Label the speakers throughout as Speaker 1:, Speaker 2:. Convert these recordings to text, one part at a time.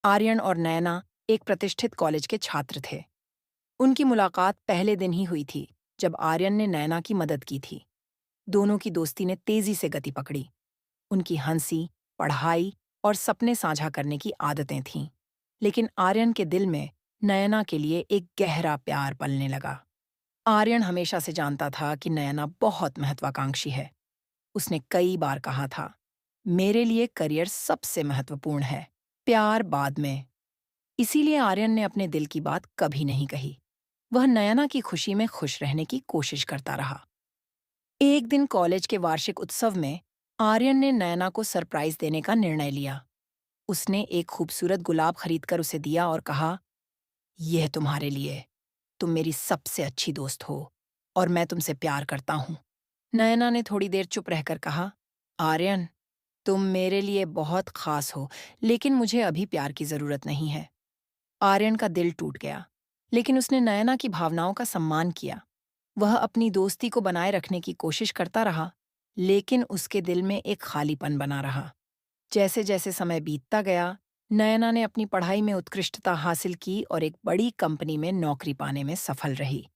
Speaker 1: आर्यन और नयना एक प्रतिष्ठित कॉलेज के छात्र थे। उनकी मुलाकात पहले दिन ही हुई थी, जब आर्यन ने नयना की मदद की थी। दोनों की दोस्ती ने तेजी से गति पकड़ी। उनकी हंसी, पढ़ाई और सपने साझा करने की आदतें थीं। लेकिन आर्यन के दिल में नयना के लिए एक गहरा प्यार पलने लगा। आर्यन हमेशा से जानता था कि नयना बहुत महत्वाकांक्षी है। उसने कई बार कहा था, मेरे लिए करियर सबसे महत्वपूर्ण है, प्यार बाद में। इसीलिए आर्यन ने अपने दिल की बात कभी नहीं कही। वह नयना की खुशी में खुश रहने की कोशिश करता रहा। एक दिन कॉलेज के वार्षिक उत्सव में आर्यन ने नयना को सरप्राइज देने का निर्णय लिया। उसने एक खूबसूरत गुलाब खरीदकर उसे दिया और कहा, यह तुम्हारे लिए। तुम मेरी सबसे अच्छी दोस्त हो और मैं तुमसे प्यार करता हूँ। नयना ने थोड़ी देर चुप रहकर कहा, आर्यन, तुम मेरे लिए बहुत खास हो, लेकिन मुझे अभी प्यार की जरूरत नहीं है। आर्यन का दिल टूट गया, लेकिन उसने नयना की भावनाओं का सम्मान किया। वह अपनी दोस्ती को बनाए रखने की कोशिश करता रहा, लेकिन उसके दिल में एक खालीपन बना रहा। जैसे जैसे समय बीतता गया, नयना ने अपनी पढ़ाई में उत्कृष्टता हासिल की और एक बड़ी कंपनी में नौकरी पाने में सफल रही।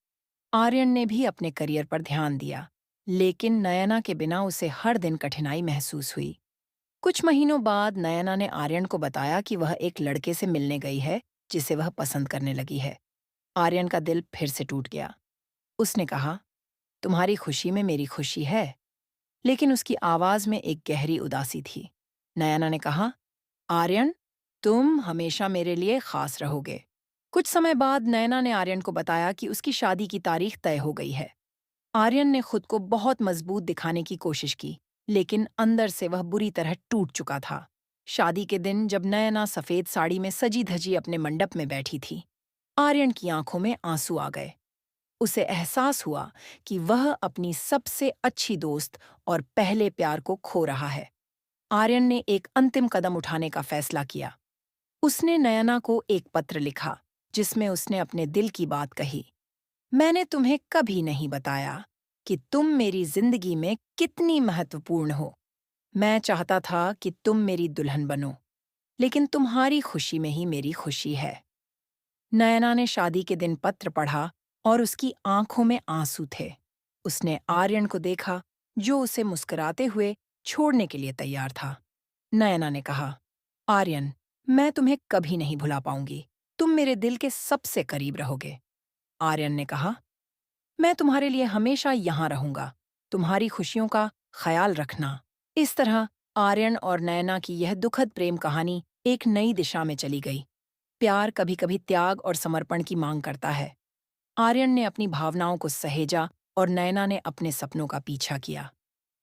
Speaker 1: आर्यन ने भी अपने करियर पर ध्यान दिया, लेकिन नयना के बिना उसे हर दिन कठिनाई महसूस हुई। कुछ महीनों बाद नयना ने आर्यन को बताया कि वह एक लड़के से मिलने गई है, जिसे वह पसंद करने लगी है। आर्यन का दिल फिर से टूट गया। उसने कहा, तुम्हारी खुशी में मेरी खुशी है। लेकिन उसकी आवाज में एक गहरी उदासी थी। नयना ने कहा, आर्यन, तुम हमेशा मेरे लिए खास रहोगे। कुछ समय बाद नयना ने आर्यन को बताया कि उसकी शादी की तारीख तय हो गई है। आर्यन ने खुद को बहुत मजबूत दिखाने की कोशिश की, लेकिन अंदर से वह बुरी तरह टूट चुका था। शादी के दिन जब नयना सफेद साड़ी में सजी धजी अपने मंडप में बैठी थी, आर्यन की आंखों में आंसू आ गए। उसे एहसास हुआ कि वह अपनी सबसे अच्छी दोस्त और पहले प्यार को खो रहा है। आर्यन ने एक अंतिम कदम उठाने का फैसला किया। उसने नयना को एक पत्र लिखा, जिसमें उसने अपने दिल की बात कही। मैंने तुम्हें कभी नहीं बताया कि तुम मेरी जिंदगी में कितनी महत्वपूर्ण हो। मैं चाहता था कि तुम मेरी दुल्हन बनो, लेकिन तुम्हारी खुशी में ही मेरी खुशी है। नयना ने शादी के दिन पत्र पढ़ा और उसकी आंखों में आंसू थे। उसने आर्यन को देखा, जो उसे मुस्कुराते हुए छोड़ने के लिए तैयार था। नयना ने कहा, आर्यन, मैं तुम्हें कभी नहीं भुला पाऊंगी। तुम मेरे दिल के सबसे करीब रहोगे। आर्यन ने कहा, मैं तुम्हारे लिए हमेशा यहाँ रहूंगा। तुम्हारी खुशियों का ख्याल रखना। इस तरह आर्यन और नयना की यह दुखद प्रेम कहानी एक नई दिशा में चली गई। प्यार कभी-कभी त्याग और समर्पण की मांग करता है। आर्यन ने अपनी भावनाओं को सहेजा और नयना ने अपने सपनों का पीछा किया।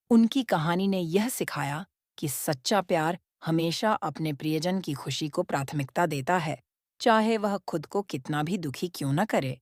Speaker 1: उनकी कहानी ने यह सिखाया कि सच्चा प्यार हमेशा अपने प्रियजन की खुशी को प्राथमिकता देता है, चाहे वह खुद को कितना भी दुखी क्यों न करे।